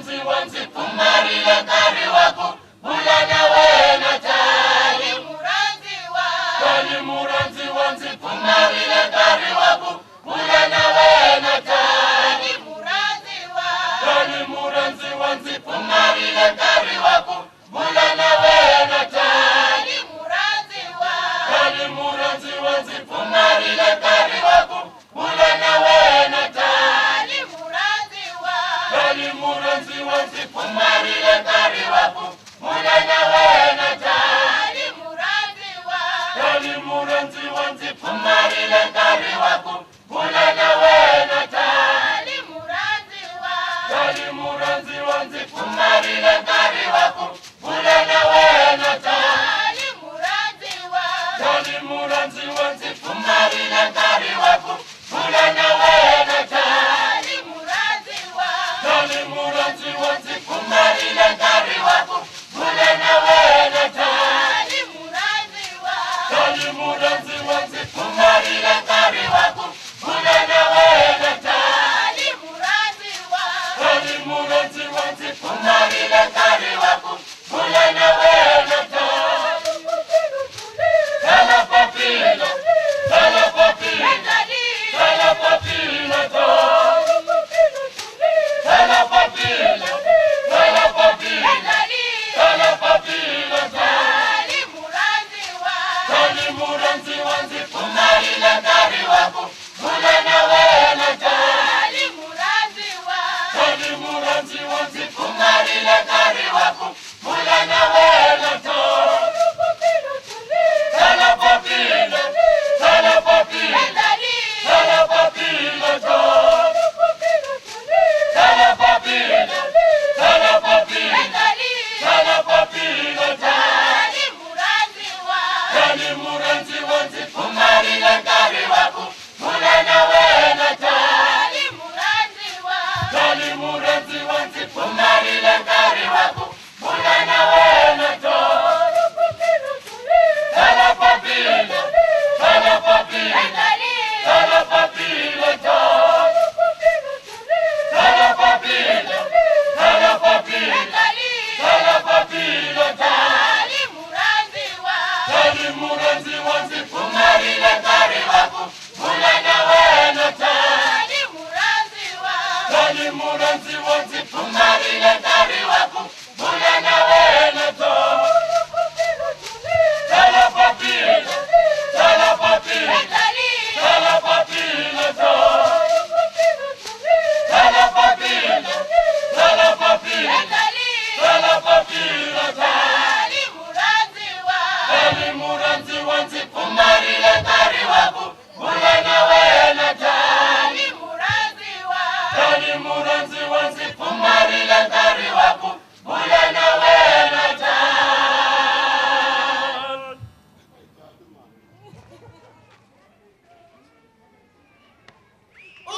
muranzi wanzi kumarire kari wako mulana wena tali muranzi wanzi kumarire kari wako mulana wena tali muranzi wanzi kumarire kari wako mulana wena tali muranzi wanzi kumarire kari wako mulana wena tali muranzi wanzi kumarire kari wako mulana wena tali muranzi wanzi kumarire kari wako mulana wena tali muranzi wanzi kumarire kari wako mulana wena tali muranzi wanzi kumarire kari wako mulana wena tali muranzi wanzi kumarire kari wako mulana wena tali muranzi wanzi kumarire kari wako mulana wena tali muranzi wanzi kumarire kari wako mulana wena tali tala papilo tala papilo tala papilo tala papilo tala papilo tala papilo tali muranzi wanzi kumarire kari wako mulana wena tali muranzi wanzi kumarire kari wako mulana wena tali tala papilo tala papilo tala papilo tala papilo tala papilo tala papilo tali muranzi wanzi kumarire kari wako mulana wena tali muranzi wanzi kumarire kari wako mulana wena tali tala papilo tala papilo tala papilo tala papilo tala papilo tala papilo tali muranzi wanzi kumarire kari wako mulana wena tali muranzi wanzi kumarire kari wako mulana wena tala papilo tala papilo tala papilo tala papilo tala papilo tala papilo tali muranzi wanzi kumarire kari wako mulana wena tali muranzi wanzi kumarire kari wako mulana wena tali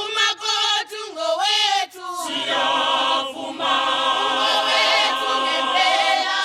umakoti ngowetu siyafuma ngowetu ngempela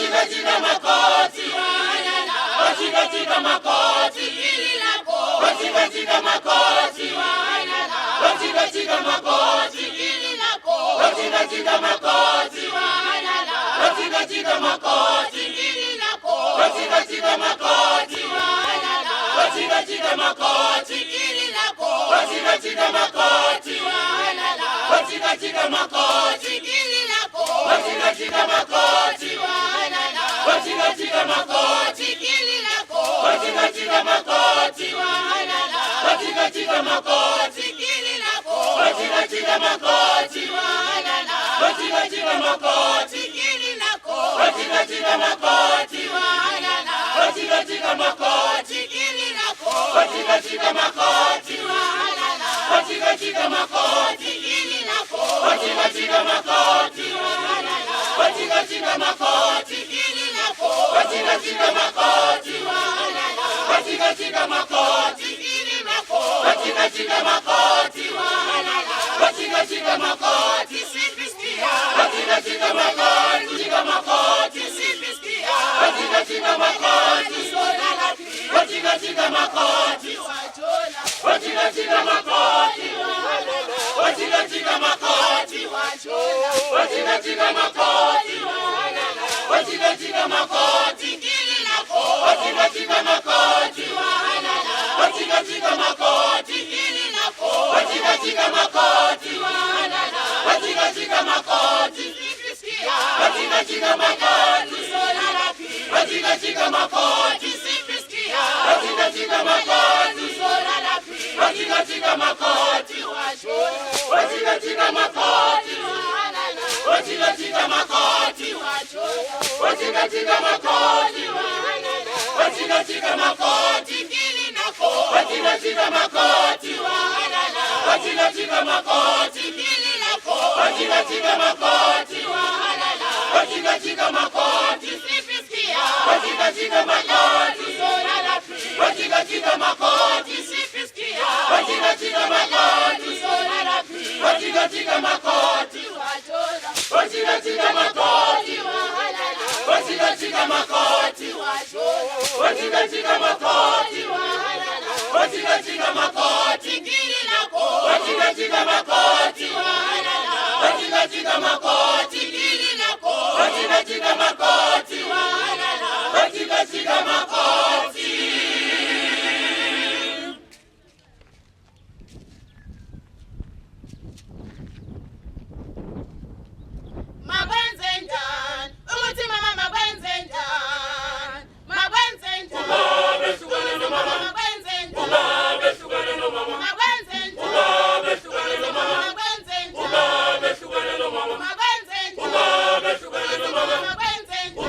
wachika makoti walala, wachika makoti ililako, wachika makoti walala, wachika makoti ililako, wachika makoti walala, wachika makoti ililako, wachika makoti walala, wachika makoti ililako, wachika makoti walala, wachika makoti ililako, wachika makoti walala, wachika makoti ililako, wachika makoti walala, wachika makoti ililako, wachika makoti walala, wachika makoti ililako, wachika makoti walala, wachika makoti ililako, wachika makoti walala, wachika makoti ililako, wachika makoti walala, wachika makoti ililako, wachika makoti walala, wachika makoti ililako, wachika makoti walala, wachika makoti sipisikia, wachika makoti, wachika makoti sipisikia, wachika makoti sola la pili, wachika makoti wachola, wachika makoti walala, wachika makoti wachola, wachika makoti walala, wachika makoti ililako, wachika makoti walala, wachika makoti ililako, wachika makoti walala, wachika makoti sipisikia, wachika makoti sola la pili, wachika makoti sipisikia, wachika makoti sola la pili, wachika makoti wachola, wachika makoti walala, wachika makoti wachola, wachika makoti walala, wachika makoti ililako, wachika makoti walala, wachika makoti ililako, wachika makoti walala, wachika makoti sipisikia, wachika makoti sola la pili, wachika makoti sipisikia, wachika makoti sola la pili, wachika makoti wachola, wachika makoti walala, wachika makoti wachola, wachika makoti walala, wachika makoti ililako, wachika makoti walala, wachika makoti ililako, wachika makoti walala, wachika makoti. Magwenzenjan, umuti mama magwenzenjan, magwenzenjan, Umabe sugane no mama, magwenzenjan, umabe sugane no mama, magwenzenjan, umabe sugane no mama, magwenzenjan, umabe sugane no mama, magwenzenjan, umabe sugane no mama, magwenzenjan,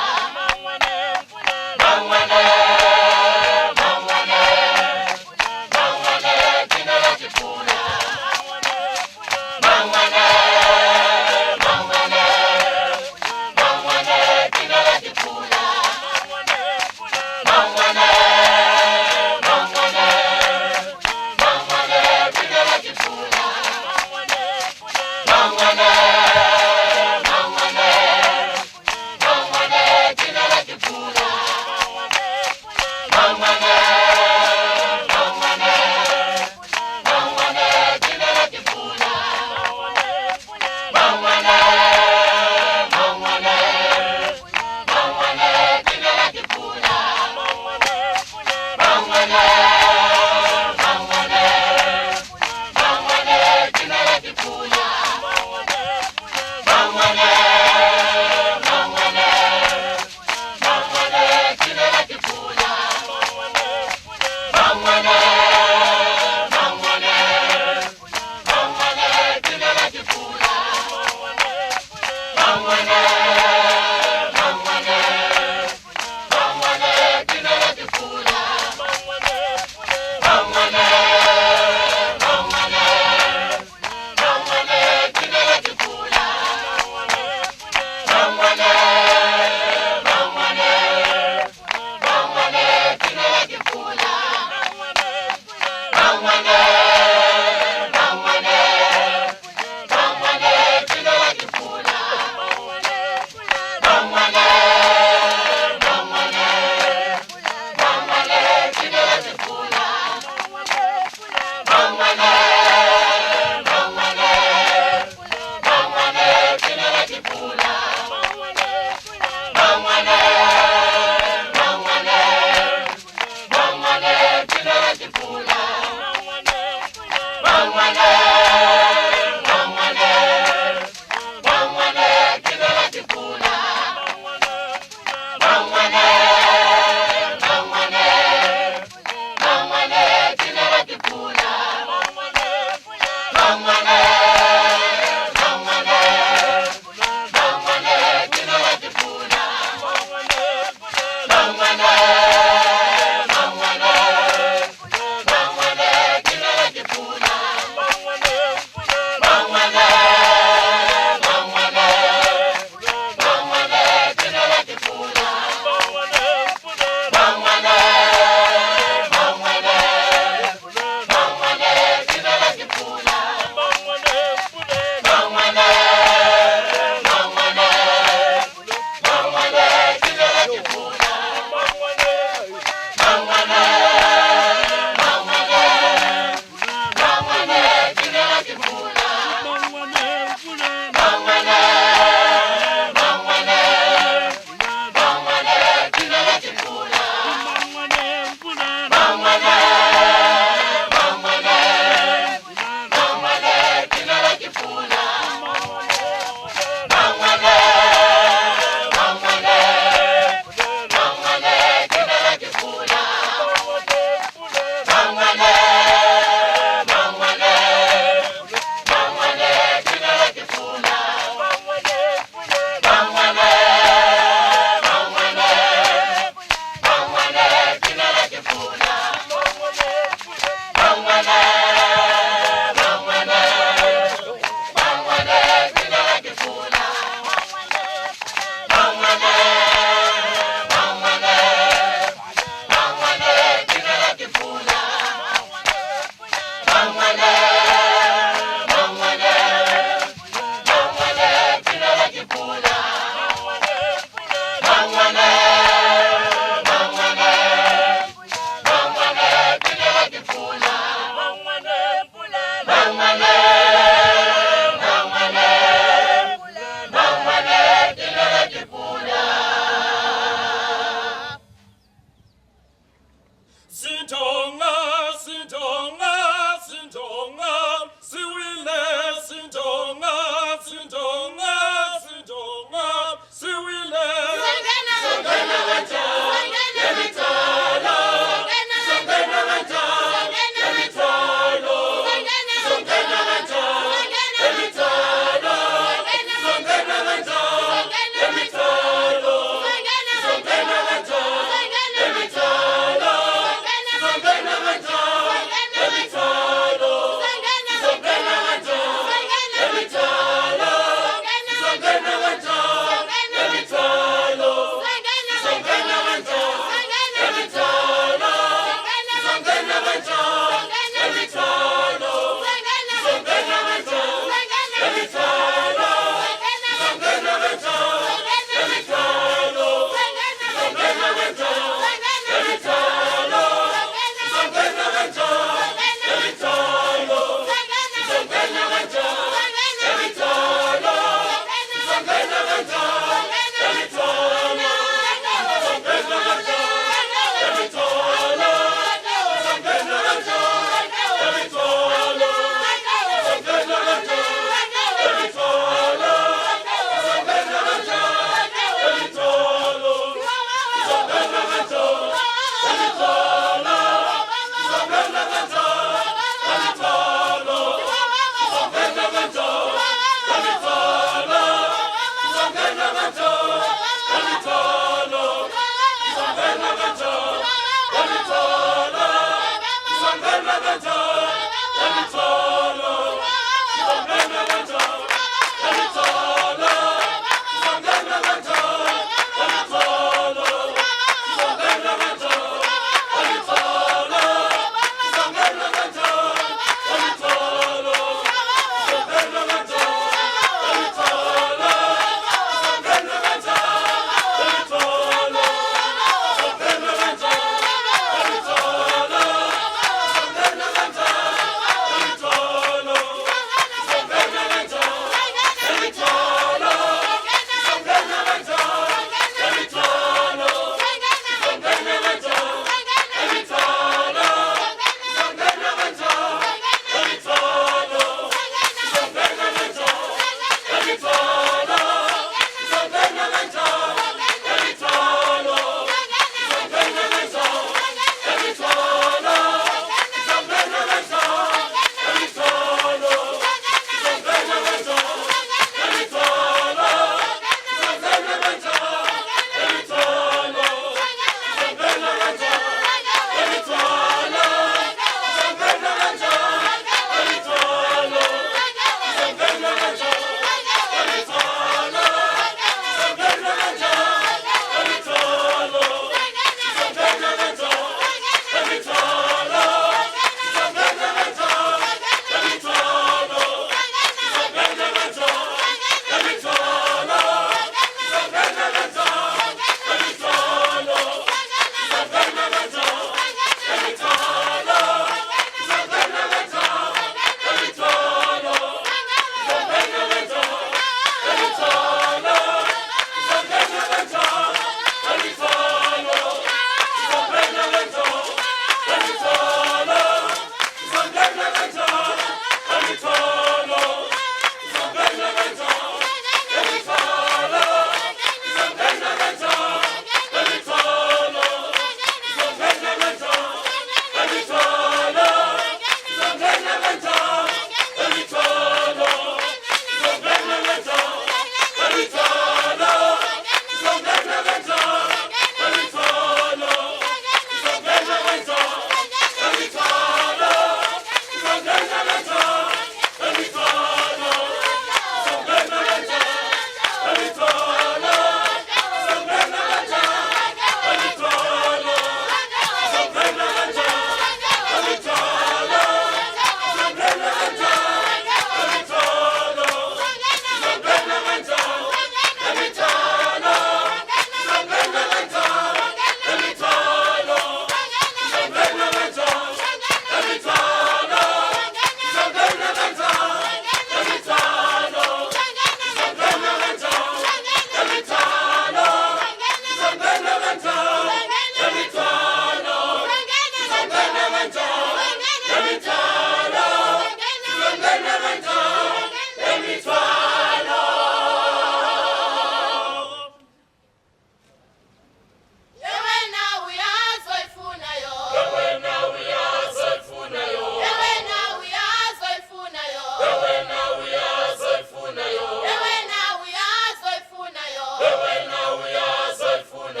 Auyazoifuna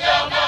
Baba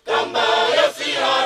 Kamba ya siari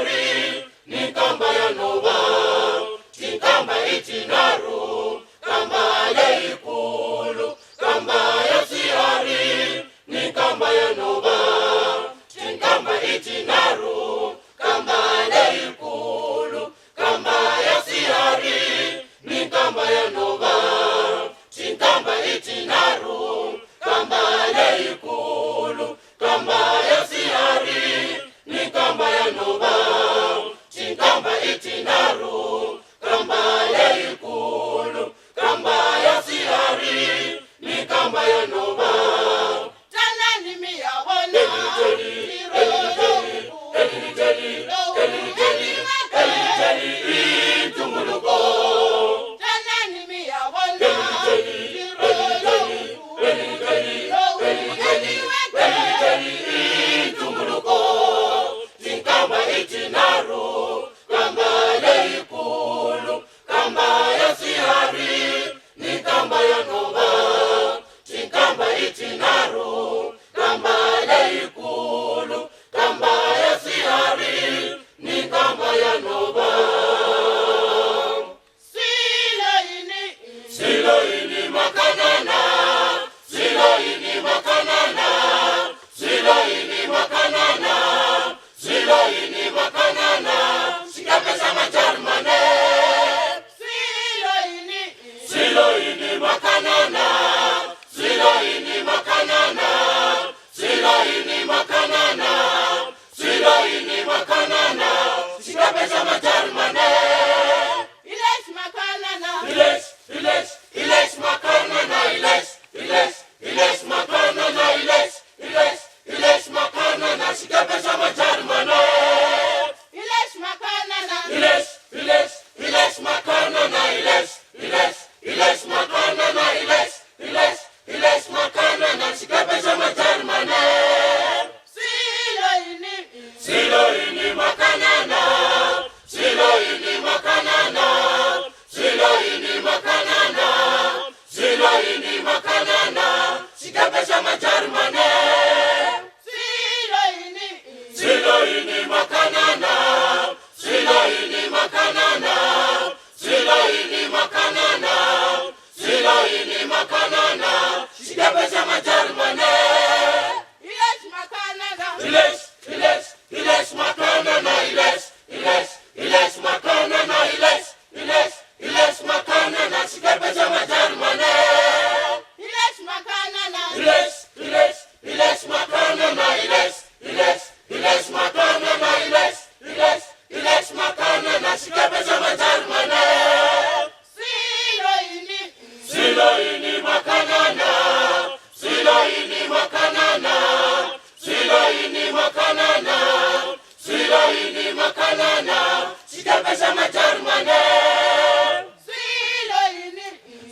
shikapesha macharmane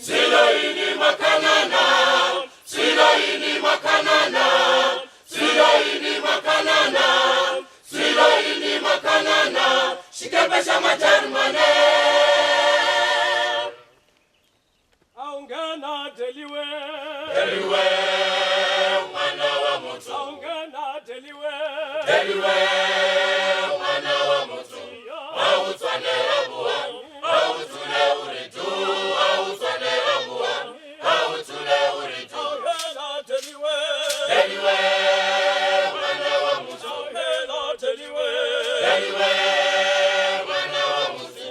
siloini makanana siloini makanana siloini makanana siloini makanana shikapesha macharmane aungana deliwe mwana wa mutu aungana deliwe mwana wa mutu autwane rabua autule uritu autwane rabua autule uritu aungana deliwe mwana wa mutu aungana deliwe mwana wa mutu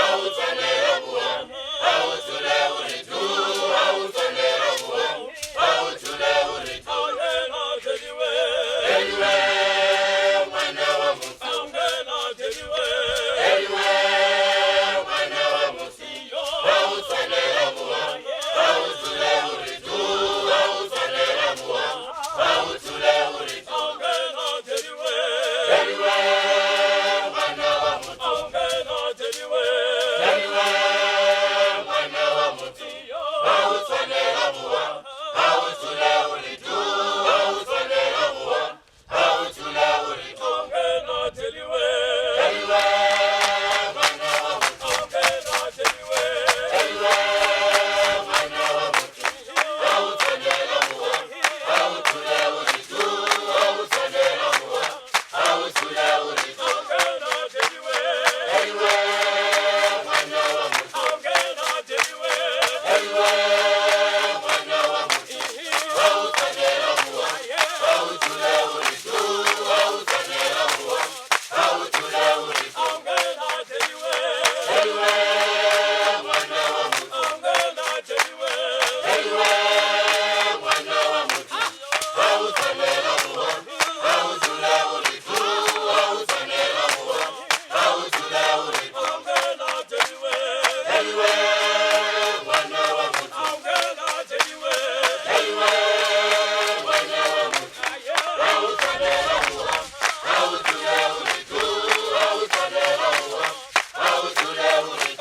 autwane rabua autule uritu autwane rabua autule uritu aungana deliwe mwana wa mutu aungana deliwe mwana wa mutu autwane rabua autule uritu autwane rabua autule uritu aungana deliwe mwana wa mutu aungana deliwe mwana wa mutu autwane rabua autule uritu autwane rabua autule uritu aungana deliwe mwana wa mutu aungana deliwe mwana wa mutu autwane rabua autule uritu autwane rabua autule uritu aungana deliwe mwana wa mutu aungana deliwe mwana wa mutu autwane rabua autule uritu autwane rabua autule uritu aungana deliwe mwana wa mutu aungana deliwe mwana wa mutu autwane rabua autule uritu autwane rabua autule uritu aungana deliwe mwana wa mutu aungana deliwe mwana wa mutu autwane rabua autule uritu autwane rabua autule uritu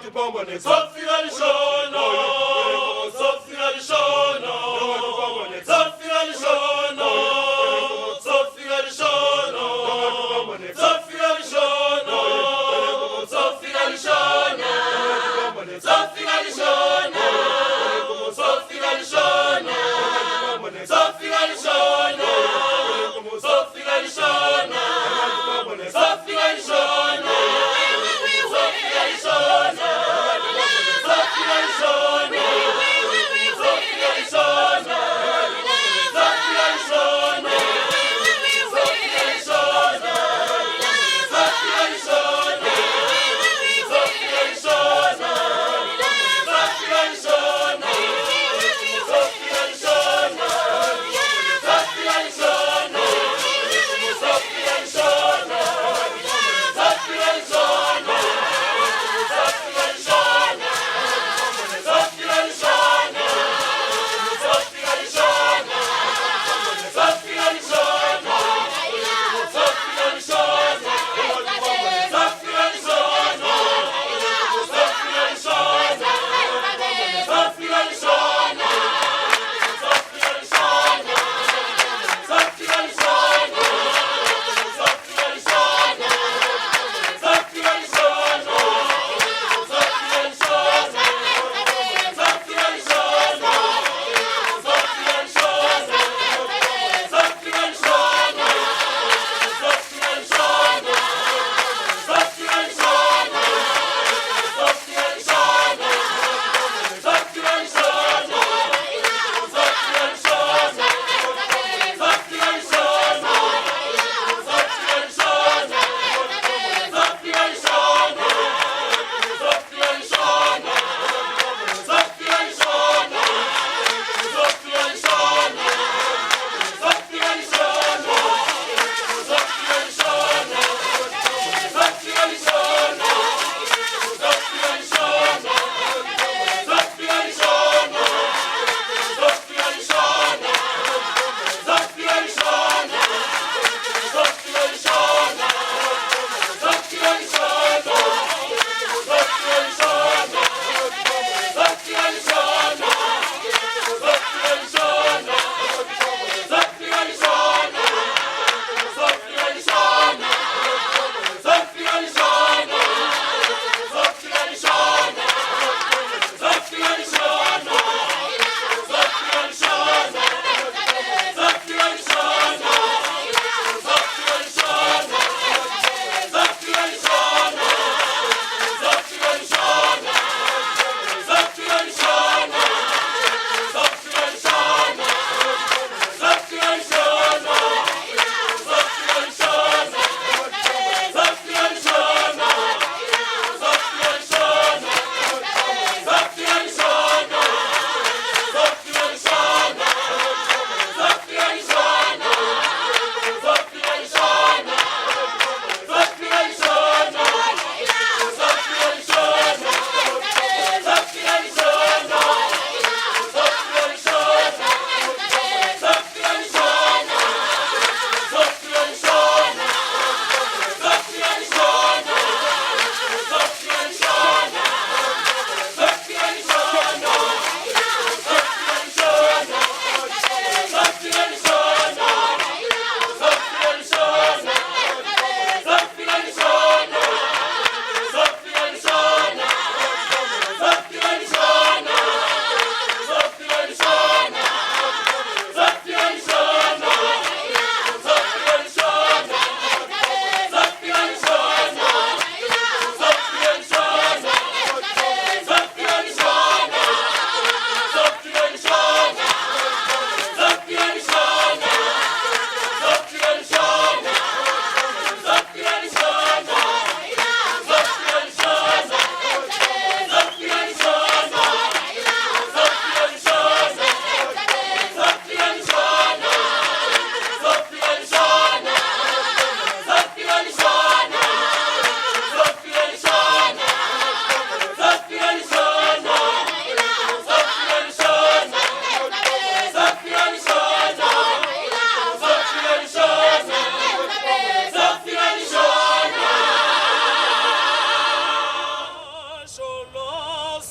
Sofika lishono, Sofika lishono, Sofika lishono, Sofika lishono, Sofika lishono, Sofika lishono, Sofika lishono, Sofika lishono, Sofika lishono, Sofika lishono, Sofika lishono.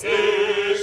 Good.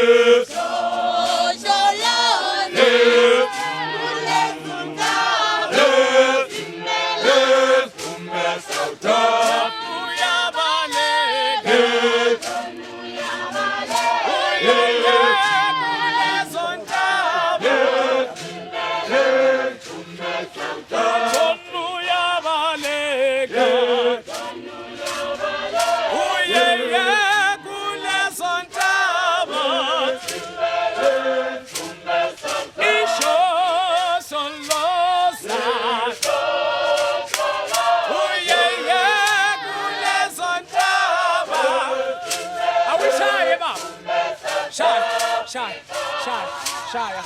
lift, Sholone, lift, Kulesunda, lift, Imela, lift, umesauta, Uyabaleka, lift, uyabaleka, lift, umesauta, uyabaleka, Shaya.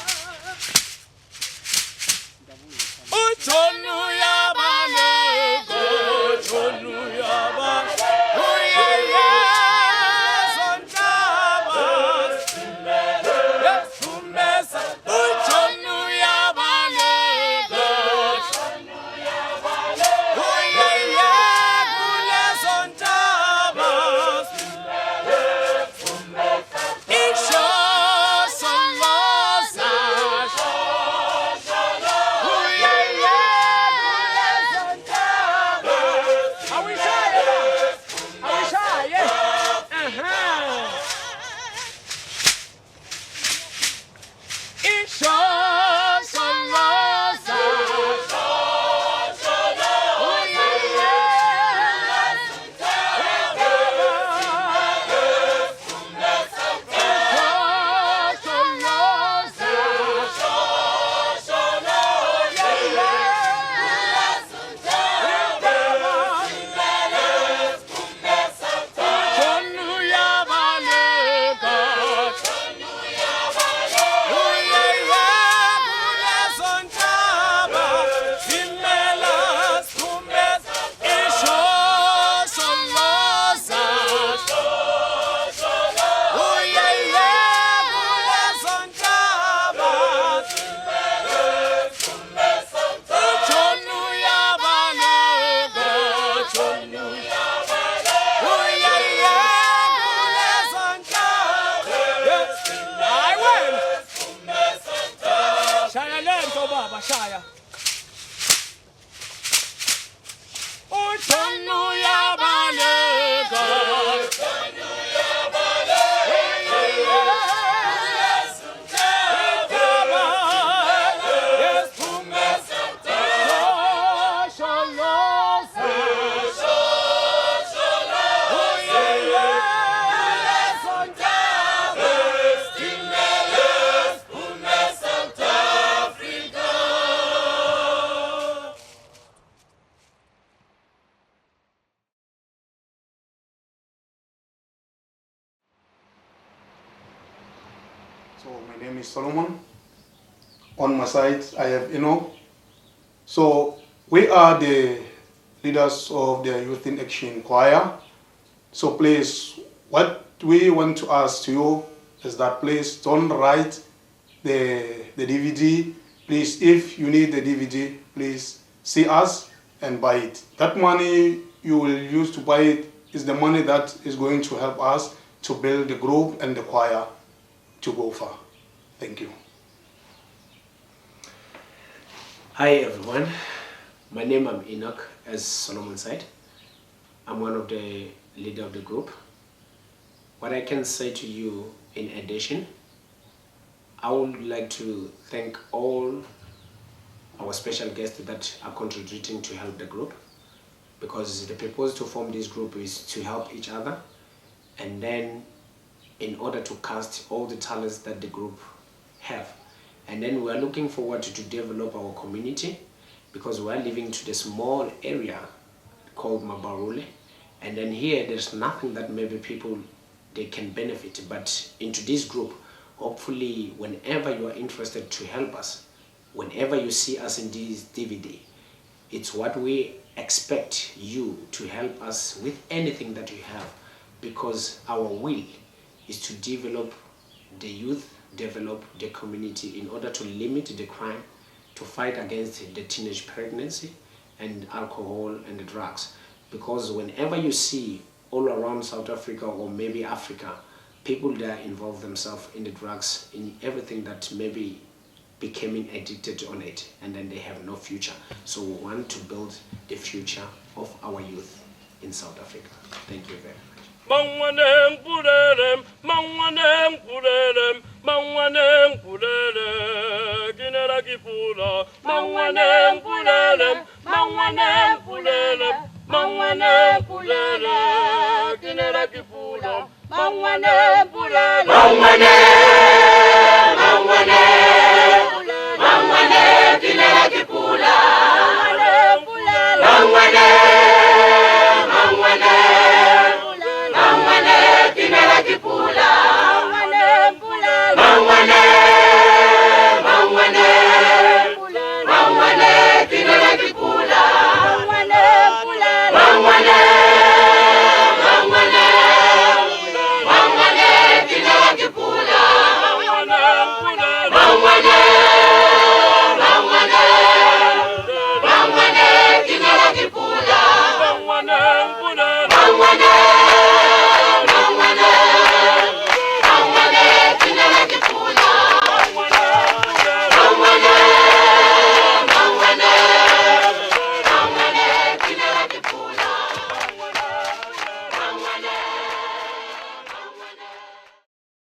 Uchonu yabaleka, uchonu yabaleka, uyeye sontaba, yesumesa. Uchonu yabaleka, uyeye kule sontaba, isho. Shaya. Uchonu yabaleka, uchonu yabaleka, Intaba, yesumesauta, sholosa, uyeye sontaba, imeles umesauta Africa. So my name is Solomon. On my side, I have Enoch. So we are the leaders of the Youth in Action Choir. So please, what we want to ask to you is that please don't write the DVD. Please, if you need the DVD, please see us and buy it. That money you will use to buy it is the money that is going to help us to build the group and the choir to go far. Thank you. Hi everyone, my name is Enoch, as Solomon said. I'm one of the leader of the group. What I can say to you in addition, I would like to thank all our special guests that are contributing to help the group, because the purpose to form this group is to help each other, and then in order to cast all the talents that the group have. And then we are looking forward to develop our community, because we are living to the small area called Mabarule, and then here there's nothing that maybe people they can benefit, but into this group, hopefully whenever you are interested to help us, whenever you see us in this DVD, it's what we expect you to help us with anything that you have, because our will is to develop the youth, develop the community in order to limit the crime, to fight against the teenage pregnancy and alcohol and the drugs. Because whenever you see all around South Africa or maybe Africa, people that involve themselves in the drugs, in everything that maybe becoming addicted on it, and then they have no future. So we want to build the future of our youth in South Africa. Thank you very much. Mangwaneng pulele, mangwaneng pulele, mangwaneng pulele, kinera kipula. Mangwaneng pulele, mangwaneng pulele, mangwaneng pulele, kinera kipula. Mangwaneng pulele, mangwaneng.